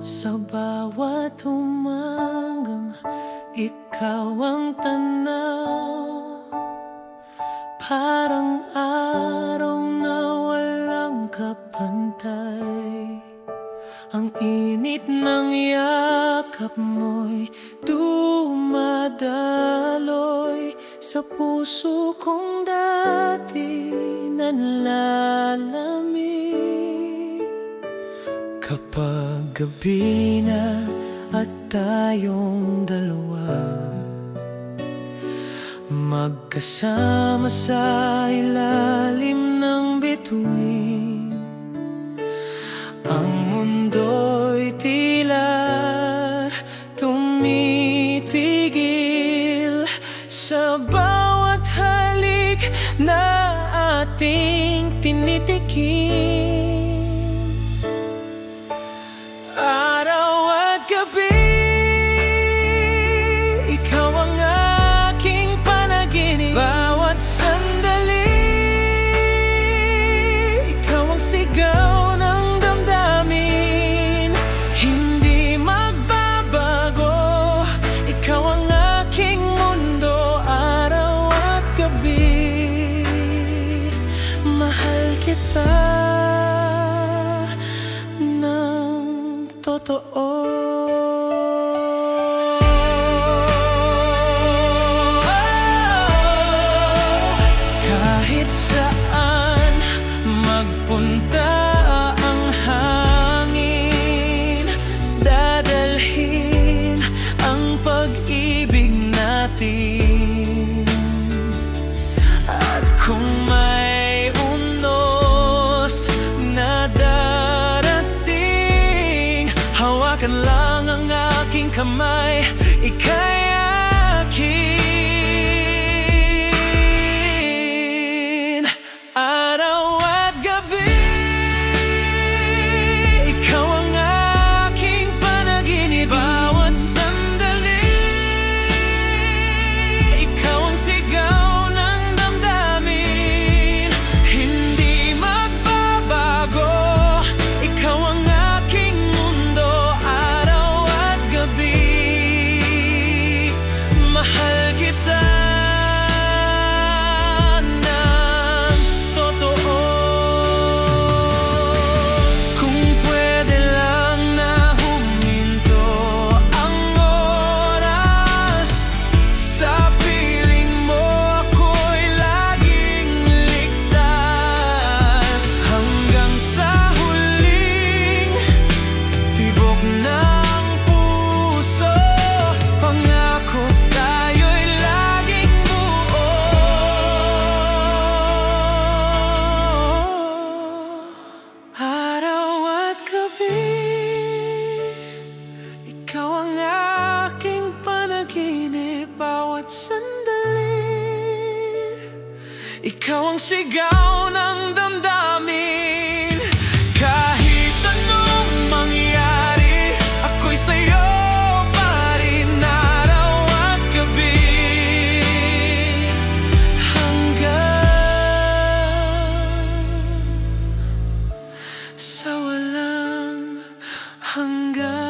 Sa bawat umagang ikaw ang tanaw, parang araw na walang kapantay. Ang init ng yakap mo'y dumadaloy sa puso kong dati nanlalamig. Kapag gabi na at tayong dalawa magkasama sa ilalim ng bituin, ang mundo'y tila tumitigil sa bawat halik na ating tinitikim. Araw at gabi, ikaw ang aking panaginip. Bawat sandali, ikaw ang sigaw ng damdamin. Hindi magbabago, ikaw ang aking mundo. Araw at gabi, mahal kita ng totoo. Kahit saan magpunta ang hangin, dadalhin ang pag-ibig natin. At kung may unos na darating, hawakan lang ang aking kamay, ika'y akin. Araw at gabi, ikaw ang aking panaginip. Bawat sandali, ikaw ang sigaw ng damdamin. Hindi magbabago, ikaw ang aking mundo. Araw at gabi, mahal kita ng totoo. Kung pwede lang na huminto ang oras, sa piling mo ako'y laging ligtas. Hanggang sa huling tibok ng puso, pangako tayo'y laging buo. Araw at gabi, ikaw ang aking panaginip. Bawat sandali, ikaw ang sigaw ng damdamin. Kahit anong mangyari, ako'y sa'yo pa rin. Araw at gabi, hanggang sa walang hanggan.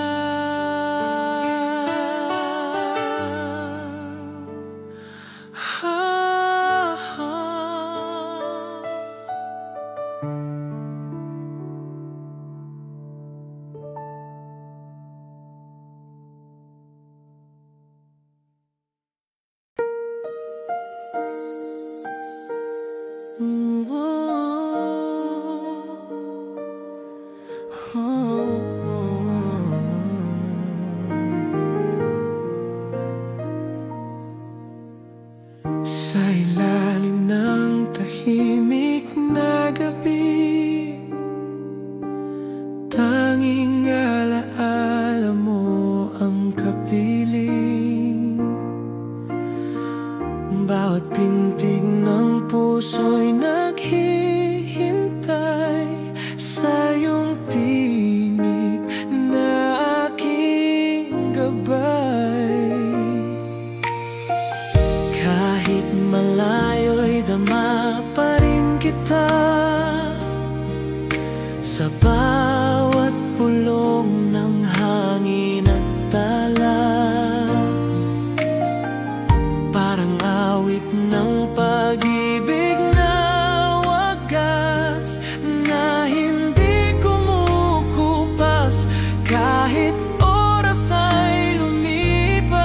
Kahit oras ay lumipas,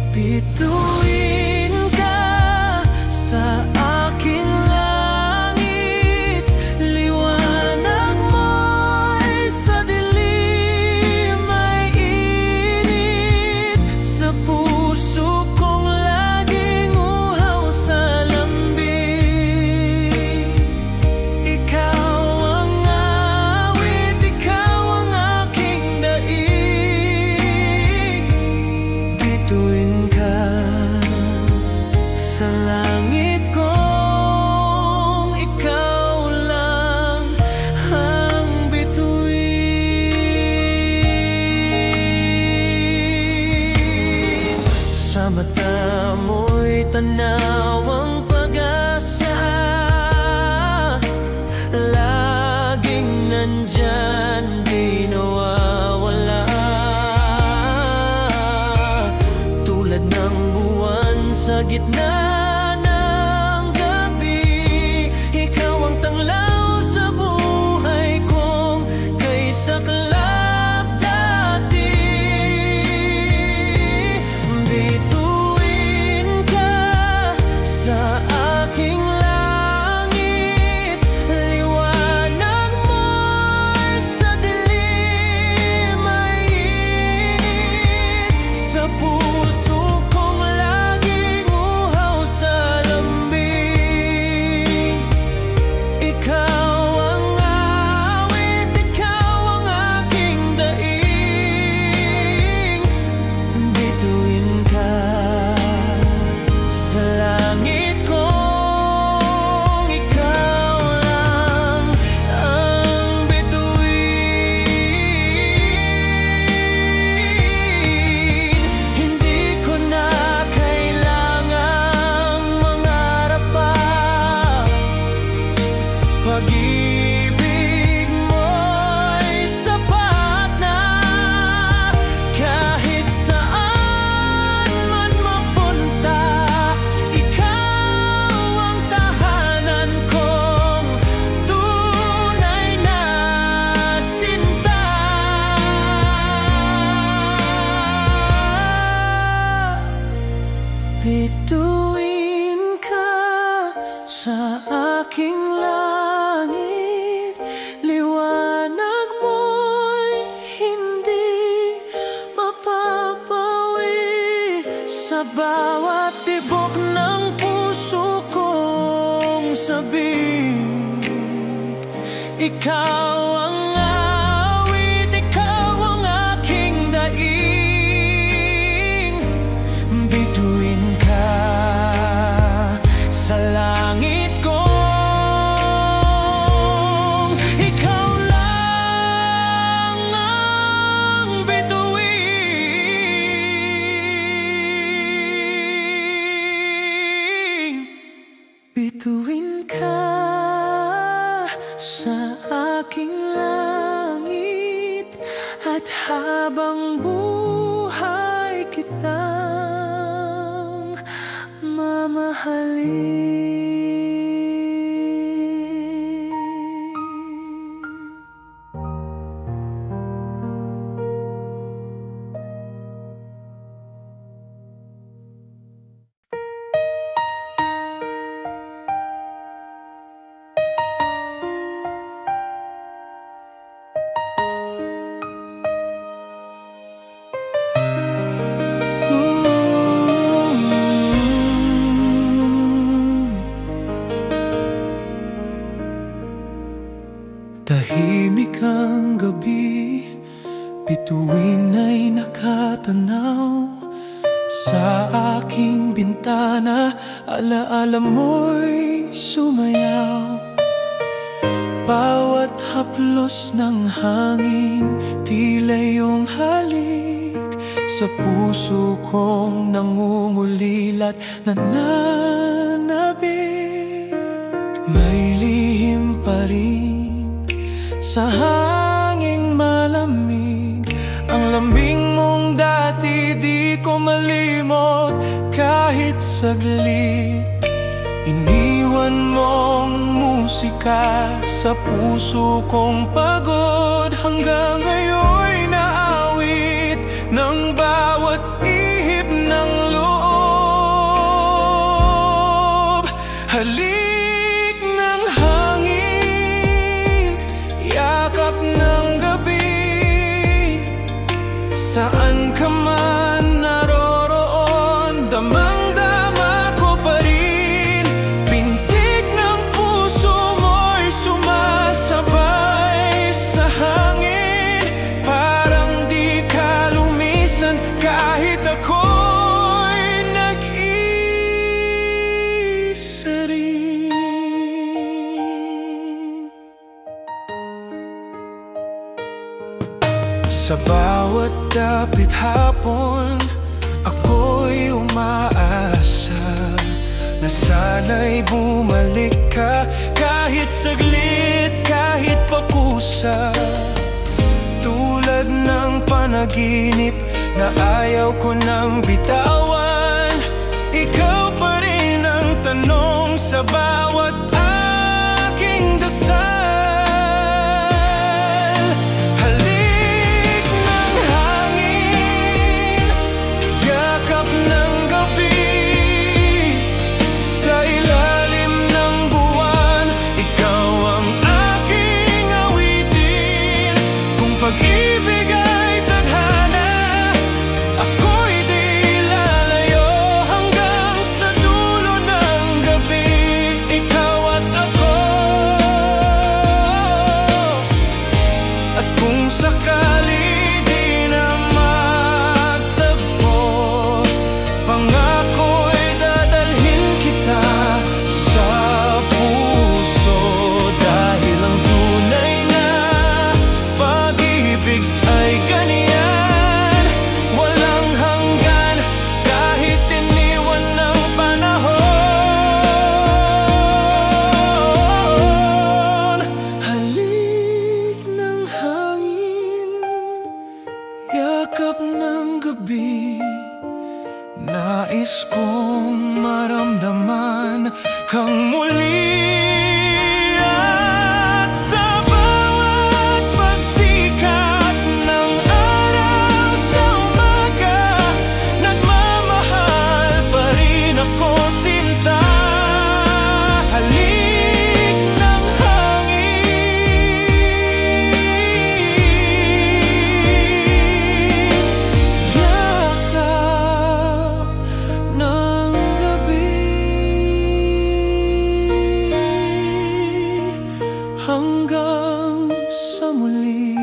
bituin ka sa aking langit. Liwanag mo'y sa dilim ay init, sa puso kong laging uhaw sa lambing. Ikaw ang awit, ikaw ang aking daig. Bituin ka sa langit kong ikaw lang ang bituin. Sa mata mo'y tanaw ang pag-asa, laging nandyan, di nawawala. Tulad ng buwan sa gitna ng gabi, ikaw ang tanglaw sa buhay kong kay saklap dati. Bituin ka sa aking langit. Liwanag mo'y sa dilim ay init, sa puso kong laging uhaw sa lambing. Ikaw ang awit, ikaw ang aking daig. Bituin ka sa langit kong ikaw lang ang bituin. Hindi ko na kailangang mangarap pa, pag-ibig mo'y sapat na. Kahit saan man mapunta, ikaw ang tahanan kong tunay na sinta. Bituin ka sa aking langit. Liwanag mo'y hindi mapapawi, sa bawat tibok ng puso kong sabik. Ikaw ang awit, ikaw ang aking daig. Bituin ka sa langit kong ikaw lang ang bituin. Bituin ka sa aking langit, at habang buhay kitang mamahalin. Tahimik ang gabi, bituin ay nakatanaw sa aking bintana. Alaala mo'y sumayaw, bawat haplos ng hangin tila iyong halik, sa puso kong nangungulilat, nananabik. May lihim pa rin sa hanging malamig, ang lambing mong dati di ko malimot kahit saglit. Iniwan mong musika sa puso kong pagod hanggang ngayon. Saan ka man naroroon, damang-dama ko pa rin. Pintig ng puso mo'y sumasabay sa hangin. Parang di ka lumisan kahit ako'y nag-isa rin. Sa bawat dapit hapon, ako'y umaasa na sana'y bumalik ka. Kahit saglit, kahit pakusa, tulad ng panaginip na ayaw ko nang bitawan. Ikaw pa rin ang tanong sa bawat aking dasal. Pag-ibig ay tadhana, ako'y di lalayo hanggang sa dulo ng gabi. Ikaw at ako. At kung sakali di na magtagpo, pangako'y dadalhin kita sa puso. Dahil ang tunay na pag-ibig ay ganyan, walang hanggan kahit iniwan ng panahon. Halik ng hangin, yakap ng gabi, nais kong maramdaman kang muli. Hanggang sa muli,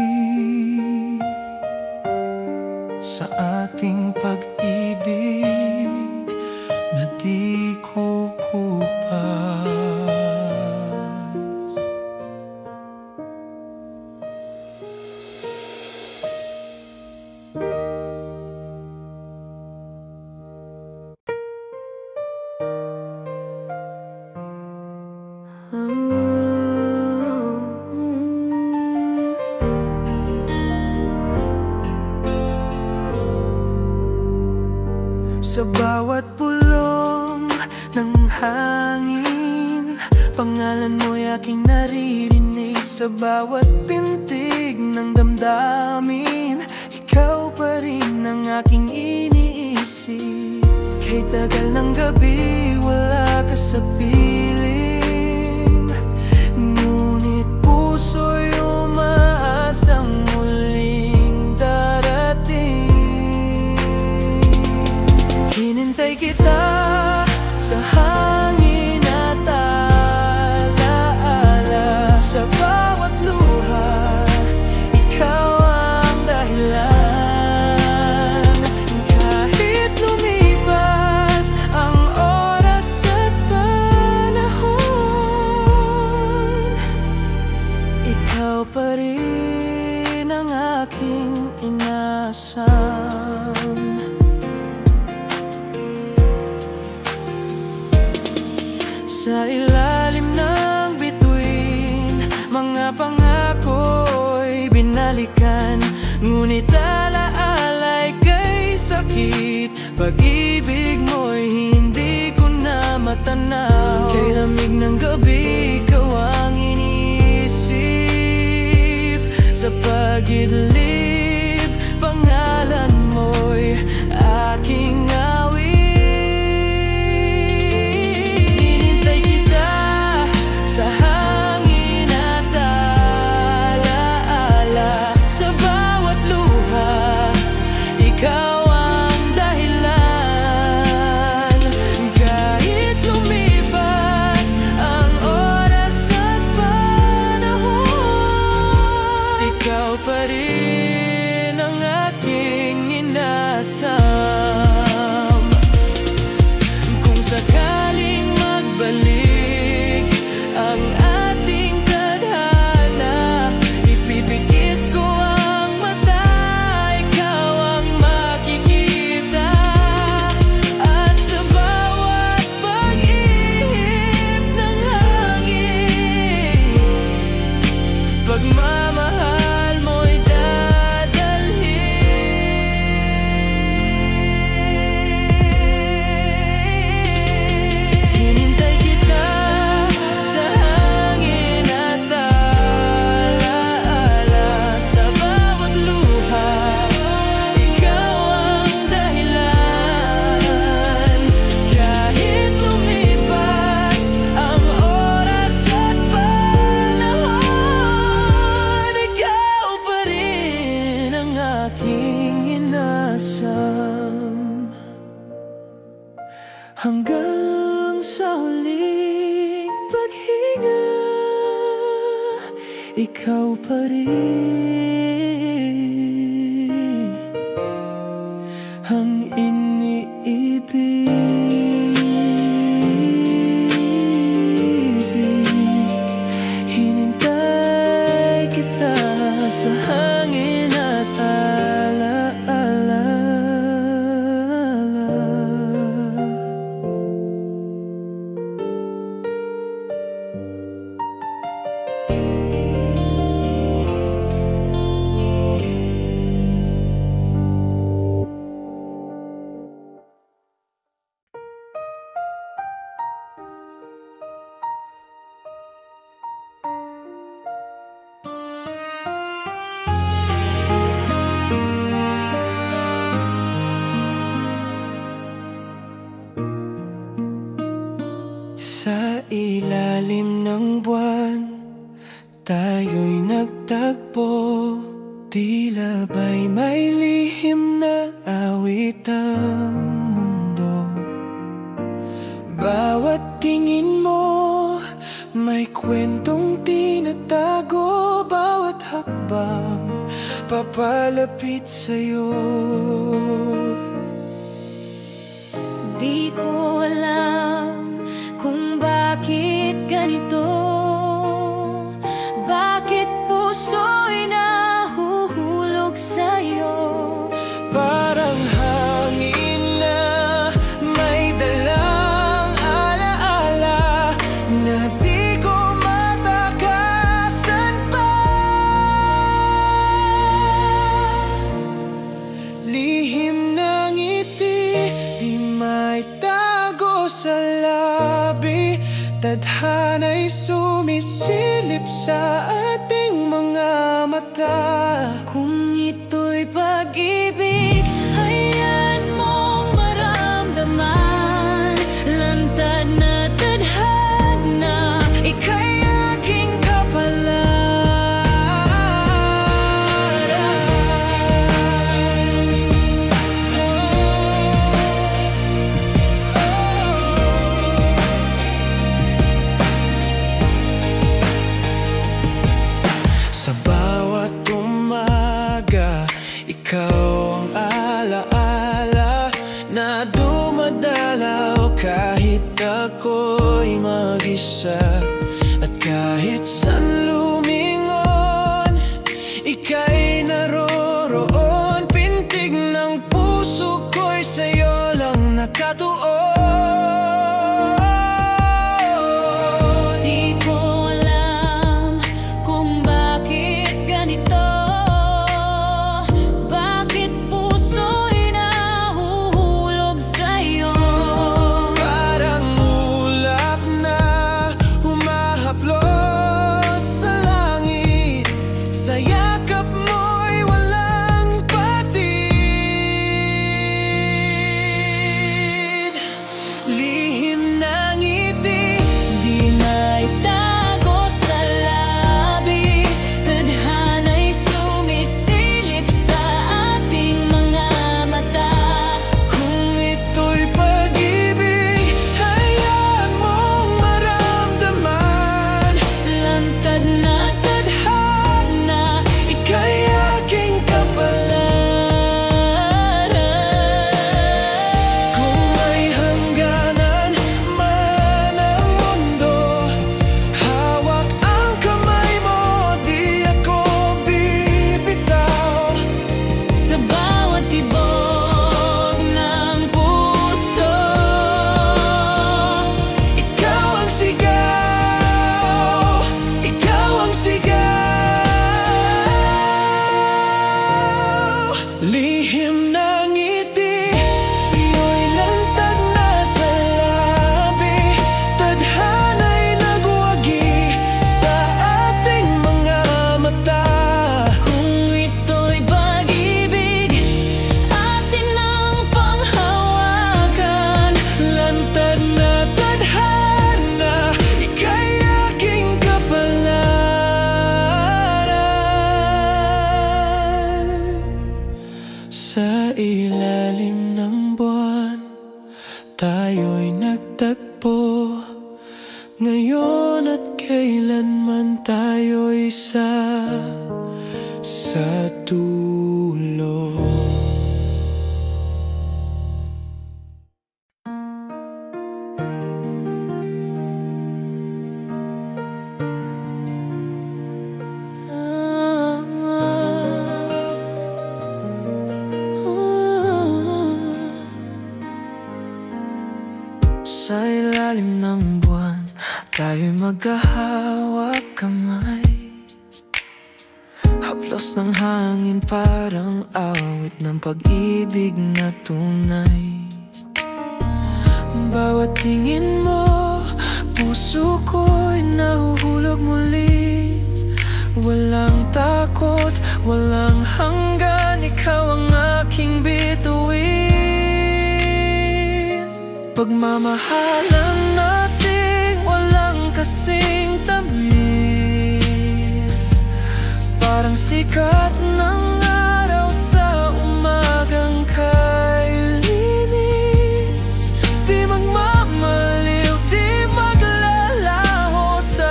sa ating pag-ibig na di kukupas. Sa bawat pulong ng hangin, pangalan mo'y aking naririnig. Sa bawat pintig ng damdamin, ikaw pa rin ang aking iniisip. Kahit tagal ng gabi, wala ka sa piling, ngunit puso'y umaasang muling darating. Hinintay kita sa hangin at alaala. Sa bawat luha, ikaw ang dahilan. Kahit lumipas ang oras at panahon, ikaw pa rin ang aking inasam. Sa ilalim ng bituin, mga pangako'y binalikan, ngunit alaala'y kay sakit. Pag-ibig mo'y hindi ko na matanaw. Kay lamig ng gabi, ikaw ang iniisip. Sa pag-idlip, pangalan mo'y aking awit. aking inasam, hanggang sa huling paghinga, ikaw pa rin ang iniibig. Hinintay kita sa hangin at alaala. Sa ilalim ng buwan, tayo'y nagtagpo. Tila ba'y may lihim na awit ang mundo. Bawat tingin mo, may kwentong tinatago. Bawat hakbang, papalapit sa'yo. Di ko alam kung bakit ganito, bakit puso'y nahuhulog sa'yo. Parang hangin na may dalang alaala na di ko matakasan pa. Lihim ng ngiti, di may tago sa labi. Tadhana'y sumisilip sa ating mga mata. Kung ito'y pag-ibig, hayaan mong maramdaman. Lantad na tadhana, Ika'y aking kapalaran. Sa bawat umaga, ikaw ang alaala na dumadalaw kahit ako'y mag-isa. At kahit saan lumingon, ika'y naroroon. Pintig ng puso ko'y sa'yo lang nakatuon. di ko alam kung bakit ganito, bakit puso'y nahuhulog sa'yo. Parang ulap na humahaplos sa langit, sa yakap mo'y walang patid. Lihim ng ngiti, di na Tago sa labi, tadhana'y sumisilip sa ating mga mata. kung ito'y pag-ibig, hayaan mong maramdaman. Lantad na tadhana, Ika'y aking kapalaran. Kung may hangganan man ang mundo, hawak ang kamay mo, di ako bibitaw. sa bawat tibok ng puso. Ikaw ang sigaw, ikaw ang sigaw. Lihim ng ngiti, iyo'y lantad na sa labi. Tadhana'y nagwagi sa ating mga mata. Kung ito'y pag-ibig, atin ang panghawakan. Lantad na tadhana, ika'y aking kapalaran. Sa ilalim ng buwan, tayo'y nagtagpo. Ngayon at kailanman tayo'y isa sa dulo. Sa ilalim ng buwan, tayo'y maghahawak kamay. Haplos ng hangin parang awit ng pag-ibig na tunay. Bawat tingin mo, puso ko'y nahuhulog muli. Walang takot, walang hanggan, ikaw ang aking bituin. Pagmamahalan nating walang kasing tamis, parang sikat ng araw sa umagang kailinis. Di magmamaliw, di maglalaho sa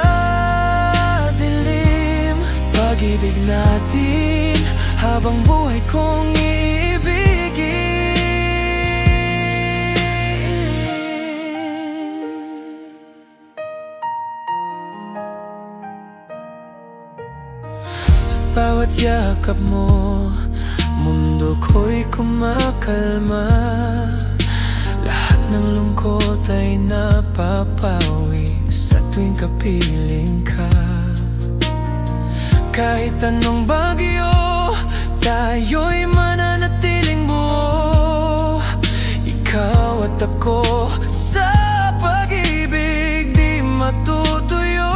dilim. Pag-ibig natin habang buhay kong iibigin. Bawat yakap mo, mundo ko'y kumakalma. Lahat ng lungkot ay napapawi sa tuwing kapiling ka. Kahit anong bagyo, tayo'y mananatiling buo. Ikaw at ako sa pag-ibig di matutuyo.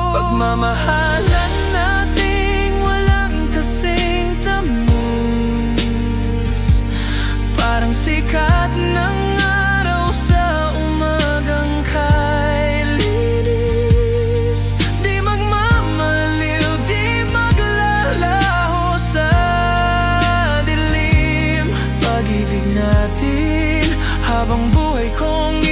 Pagmamahalan nating walang kasing tamis, parang sikat ng araw sa umagang kailinis. Di magmamaliw, di maglalaho sa dilim. Pag-ibig natin habang buhay kong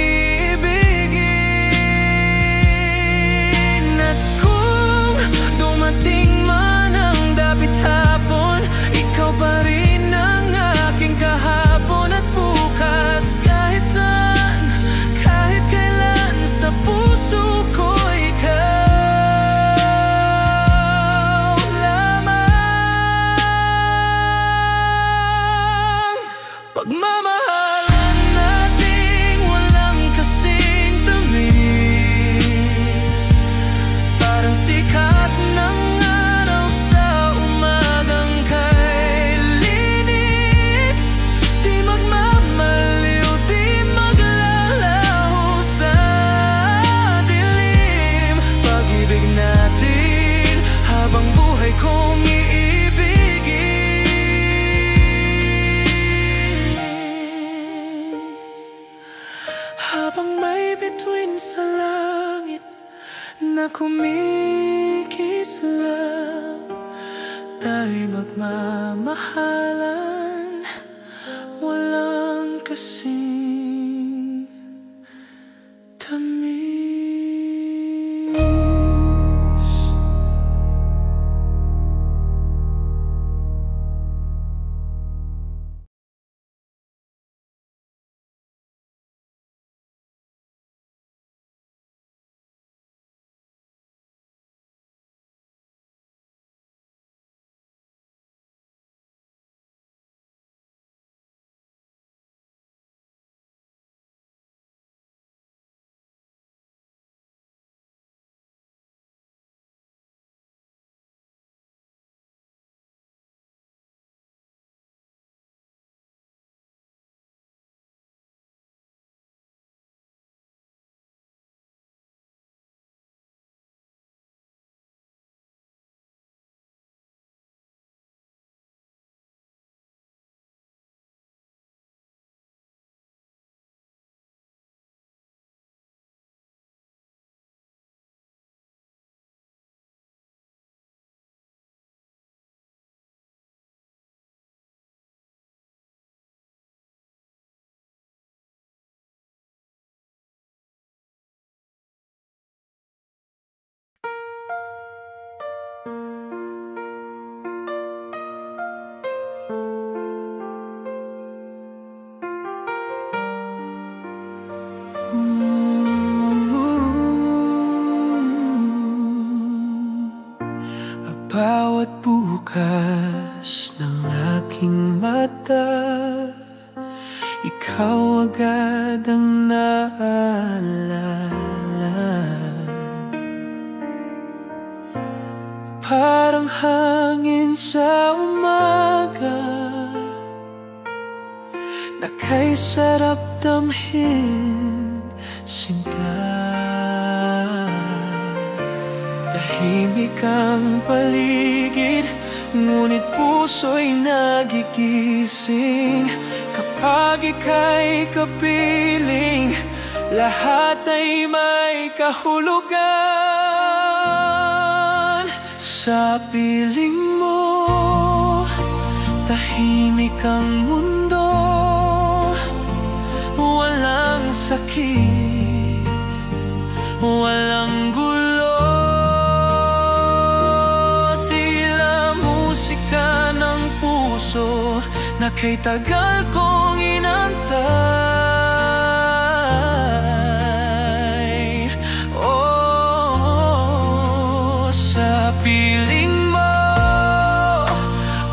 dumating man ang dapit hapon, ikaw pa rin ang aking kahapon at bukas. Kahit saan, kahit kailan, sa puso ko ikaw lamang. Pagmamahalan nating walang kasing tamis, parang sikat ng araw sa umagang kailinis. Di magmamaliw, di maglalaho sa dilim. Pag-ibig natin habang buhay kong iibigin. Habang may bituin sa langit na kumikisla, tayo'y magmamahalan, walang kasing tamis. bukas ng aking mata, ikaw agad ang naalala. Parang hangin sa umaga na kay sarap damhin, sinta. Tahimik ang paligid, ngunit puso'y nagigising. Kapag ika'y kapiling, lahat ay may kahulugan. Sa piling mo, tahimik ang mundo. Walang sakit, walang gulo. Tila musika ng puso na kay tagal kong inantay. Oh, sa piling mo,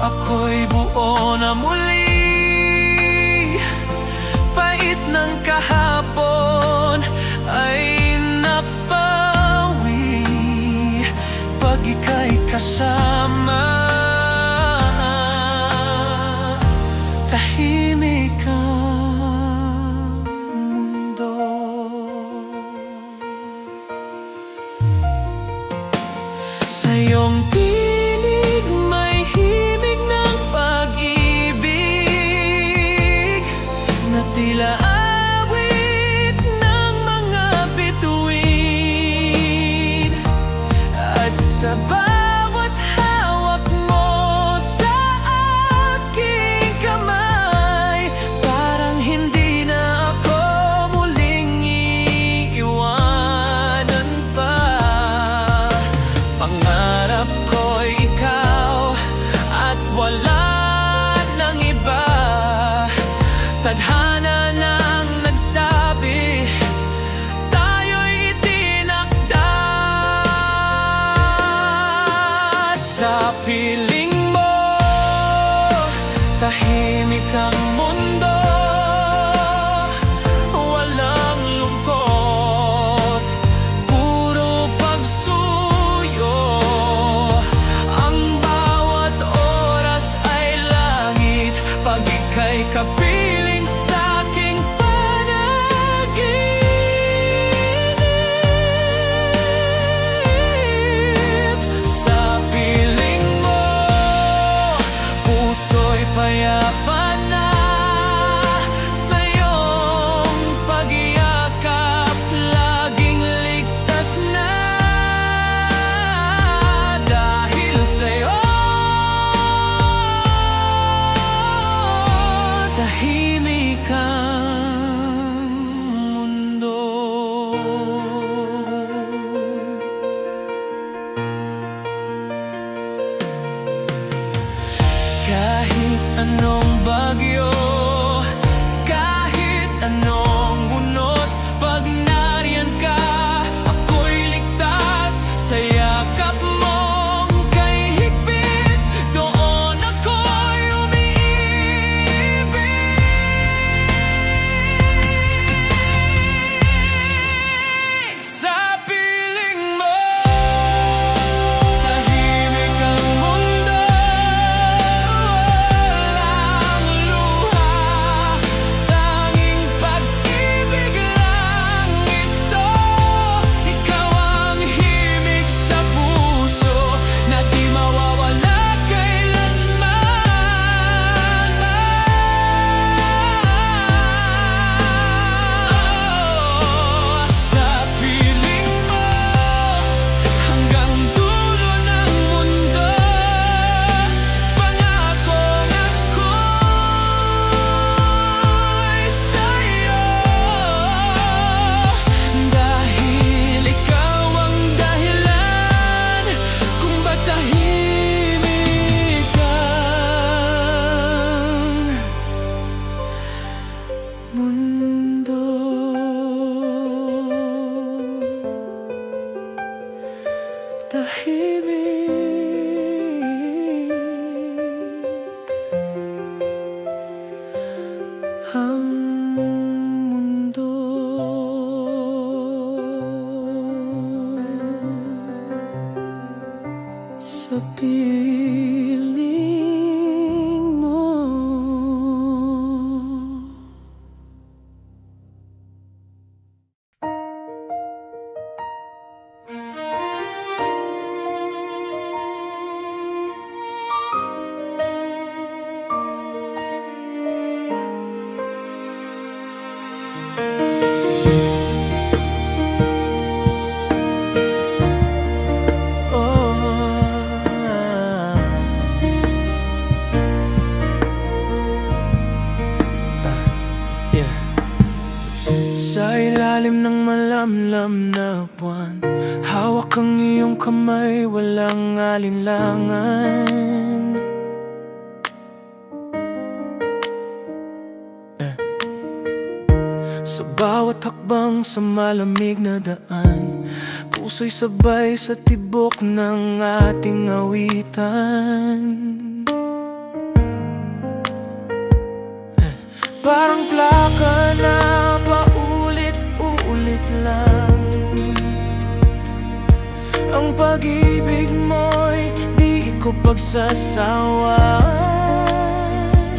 ako'y buo na muli. Pait ng kahapon ay napawi pag ika'y kasama. Tahimik ang mundo. Sa iyong tinig may himig ng pag-ibig na tila awit ng mga bituin. At sa bawat hawak mo sa aking kamay, parang hindi na ako muling iiwanan pa. Pangarap ko'y ikaw at wala nang iba. Tadhana nang nagsabi, tayo'y itinakda. Sa piling mo, tahimik ang mundo. Walang lungkot, puro pagsuyo. Ang bawat oras ay langit pag ika'y kapiling sa aking panaginip. Sa piling mo, puso'y payapa na. Sa iyong pag-iakap, laging ligtas na. Dahil sa'yo, tahimik ang mundo. Kahit anong bagyo, kahit anong unos, pag nariyan ka, ako'y ligtas. Sa yakap mong kay higpit, doon ako'y umiibig. Sa piling mo, tahimik ang mundo. Walang luha ilalim ng malamlam na buwan, hawak ang iyong kamay, walang alinlangan. Sa bawat hakbang sa malamig na daan, puso'y sabay sa tibok ng ating awitan. Parang plaka na paulit-ulit lang. Ang pag-ibig mo'y di ko pagsasawaan.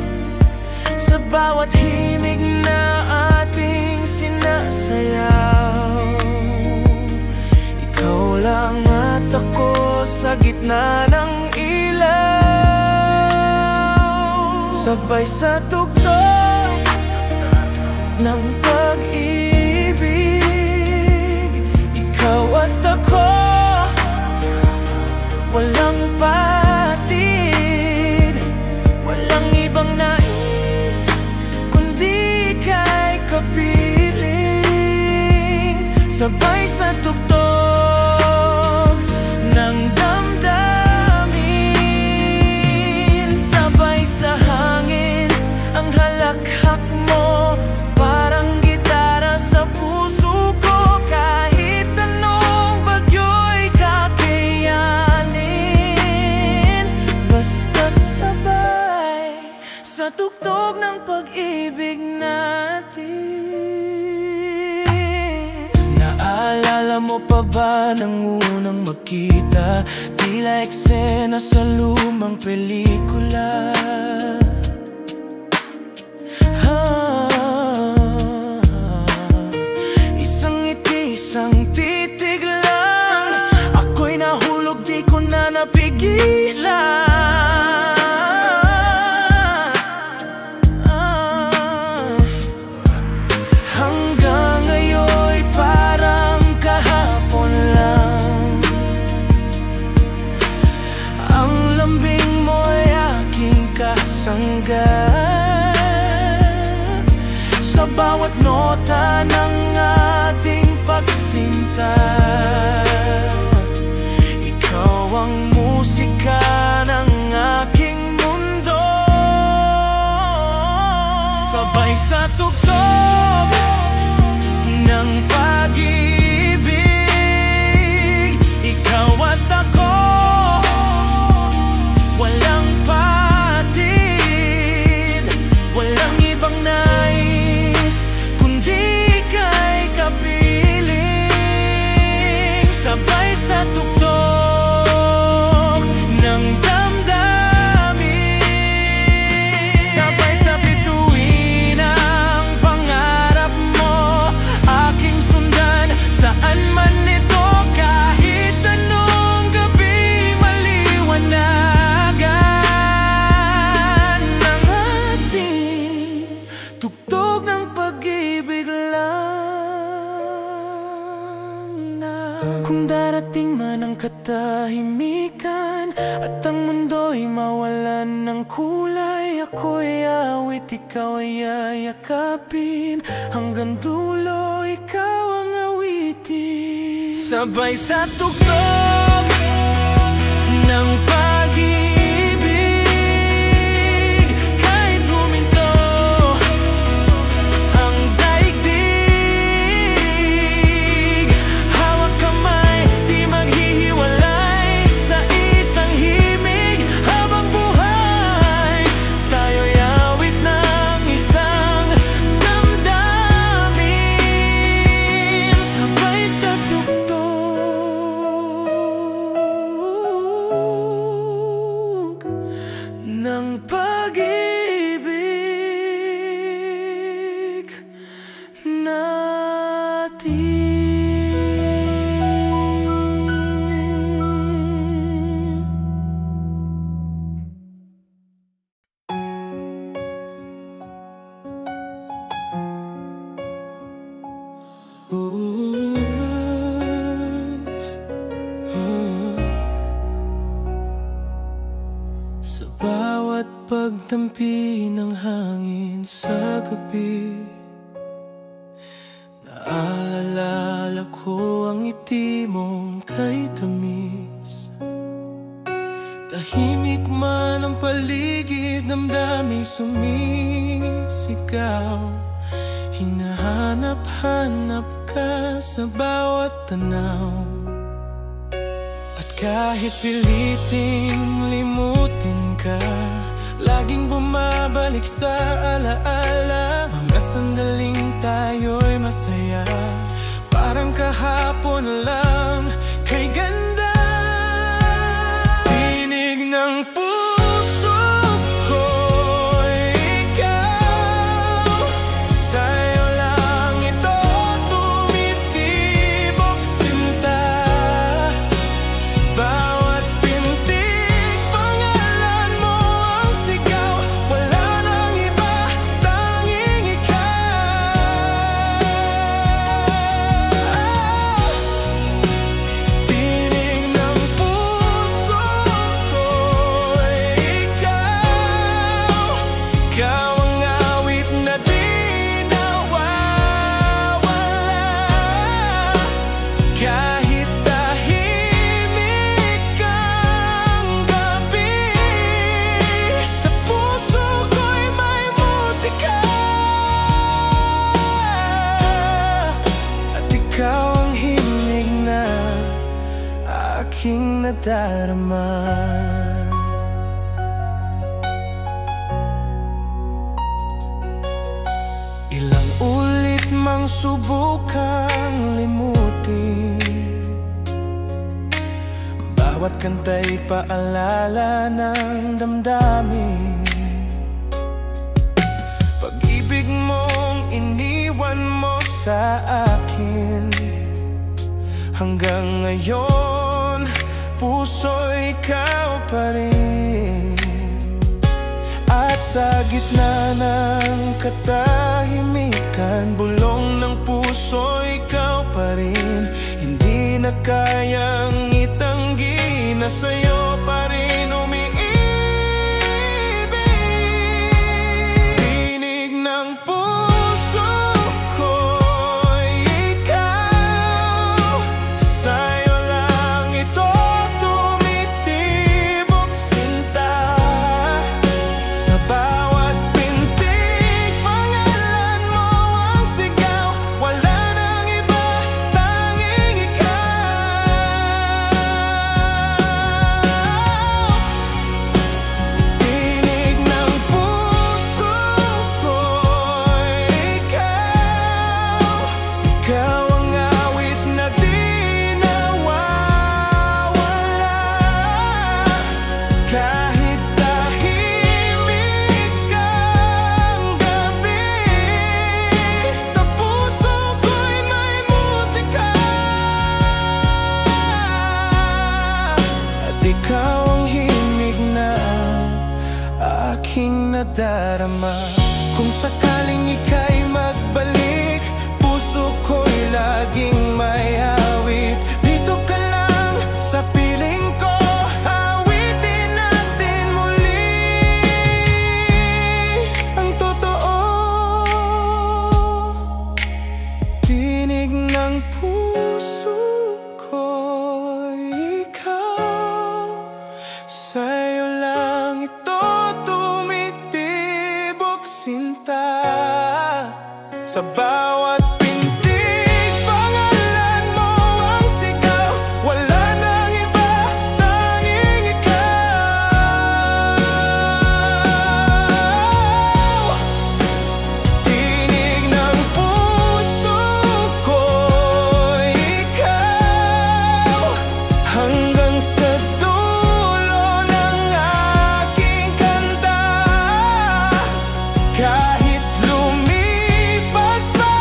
Sa bawat himig na ating sinasayaw, ikaw lang at ako sa gitna ng ilaw. Sabay sa tugtog ng pag-ibig, ikaw at ako, walang patid, walang ibang nais kundi kay kapiling. Sabay sa tugtog ng damdamin, sabay sa hangin ang halakhak mo, parang gitara sa puso ko. Kahit anong bagyo'y kakayanin, basta't sabay sa tugtog ng pag-ibig natin. Naalala mo pa ba nang unang magkita? Tila eksena sa lumang pelikula. Isang titig lang, ako'y nahulog, di ko na napigilan. Hanggang ngayon'y parang kahapon lang. Ang lambing mo'y aking kasangga. Sa bawat nota ng ating pagsinta, ikaw ang musika ng aking mundo. Sabay sa tugtog ng pag-ibig, ikaw at ako, walang patid, walang ibang nais kundi kay kapiling. Sabay sa tugtog ng damdamin, sabay sa bituin ang pangarap mo, aking sundan saan man ito. Kahit anong gabi maliwanagan ng ating tugtog ng pag-ibig lang. Kung darating man ang katahimikan at ang mundo'y mawalan ng kulay, ako'y awit, ikaw ay yayakapin, hanggang dulo ikaw ang awitin. Sabay sa tugtog ng pag-ibig, kahit huminto ang daigdig, hawak kamay, di maghihiwalay. Sa isang himig habang buhay, tayo'y awit ng isang damdamin. Sabay sa tugtog ng pag-ibig natin. Sa bawat pagtampi ng hangin sa gabi, naalala ko ang ngiti mong kay tamis. Tahimik man ang paligid, damdamin sumisigaw. Hinahanap-hanap ka sa bawat tanaw. At kahit piliting limutin ka, laging bumabalik sa alaala. Mga sandaling tayo'y masaya, parang kahapon lang kay ganda. Tinig ng puso ko'y ikaw, sa'yo lang ito tumitibok sinta. Sa bawat pintig, pangalan mo ang sigaw. Wala nang iba, tanging ikaw. Tinig ng puso ko'y ikaw. Ikaw ang awit na di nawawala. Kahit tahimik ang gabi, sa puso ko'y may musika. At ikaw ang himig na aking nadarama. Ilang ulit mang subukang limutin, bawat kanta'y paalala ng damdamin. Pag-ibig mong iniwan mo sa akin, hanggang ngayon puso ikaw pa rin. At sa gitna ng katahimikan, bulong ng puso ikaw pa rin. Hindi na kayang itanggi na sa'yo pa rin umiibig. Tinig ng puso ko'y ikaw, sa'yo lang ito tumitibok sinta. Sa bawat pintig, pangalan mo ang sigaw. Wala nang iba, tanging ikaw. Tinig ng puso ko'y ikaw. Ikaw ang awit na di nawawala. Kahit tahimik ang gabi, sa puso ko'y may musika. At ikaw ang himig na aking nadarama. Kung sakaling ika'y magbalik, puso ko'y laging may awit. Dito ka lang sa piling ko, awitin natin muli ang totoo. Tinig ng puso ko'y ikaw, sa'yo lang ito tumitibok sinta. Sa bawat pintig, pangalan mo ang sigaw. Wala nang iba, tanging ikaw. Tinig ng puso ko'y ikaw, hanggang sa dulo ng aking kanta. Kahit lumipas pa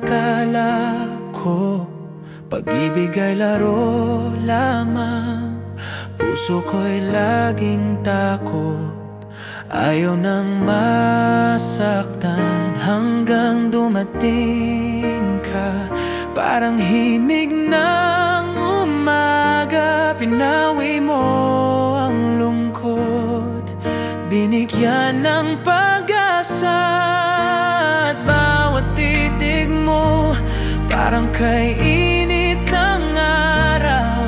akala ko pag-ibig ay laro lamang. Puso ko'y laging takot, ayaw nang masaktan. Hanggang dumating ka, parang himig ng umaga. Pinawi mo ang lungkot, binigyan ng pag-asa. At bawat titig mo, parang kay init ng araw.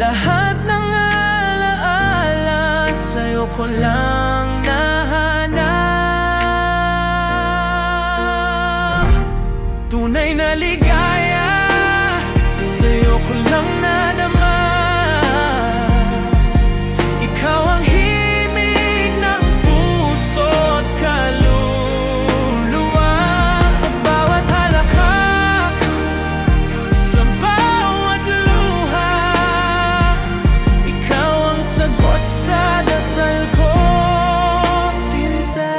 Lahat ng alaala, sa'yo ko lang nahanap. Tunay na ligaya, sa'yo ko lang nadama. Ikaw ang himig ng puso't kaluluwa. Sa bawat halakhak, sa bawat luha, ikaw ang sagot sa dasal ko, sinta.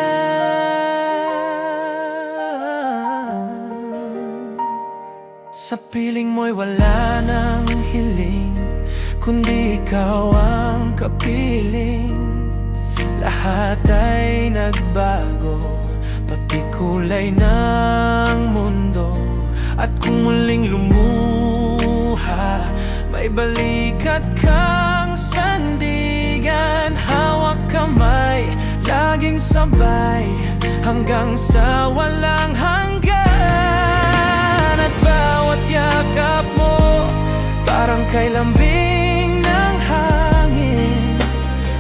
Sa piling mo'y wala nang hiling, kundi ikaw ang kapiling. Lahat ay nagbago, pati kulay ng mundo. At kung muling lumuha, may balikat kang sandigan. Hawak kamay, laging sabay, hanggang sa walang hanggan. At bawat yakap mo, parang kay lambing ng hangin.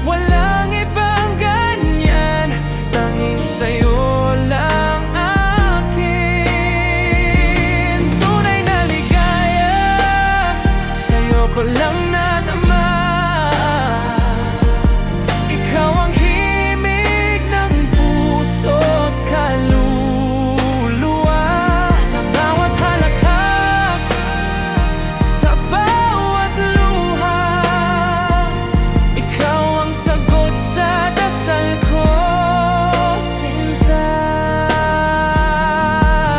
Walang ibang ganyan, tanging sa'yo lang akin. Tunay na ligaya, sa'yo ko lang nadama. Ikaw ang himig ng puso't kaluluwa. Sa bawat halakhak, sa bawat luha, ikaw ang sagot sa dasal ko, sinta.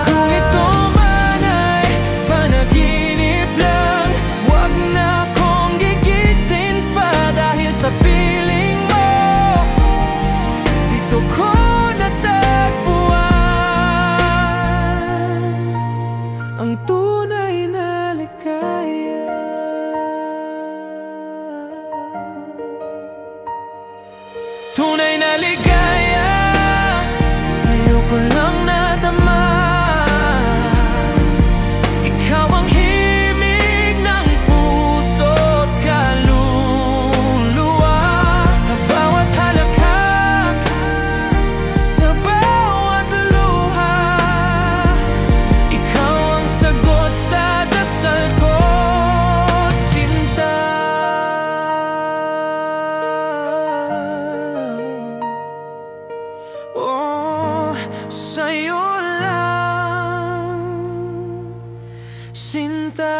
Kung ito man ay panaginip lang, wag na akong gigising pa. Dahil sa piling mo, dito ko natagpuan ang tunay na ligaya. Tunay na ligaya, sa'yo ko lang nadama. Ikaw ang himig ng puso't kaluluwa. Sa bawat halakhak, sa bawat luha, ikaw ang sagot sa dasal ko, sinta. Oh, sa'yo lang, sinta.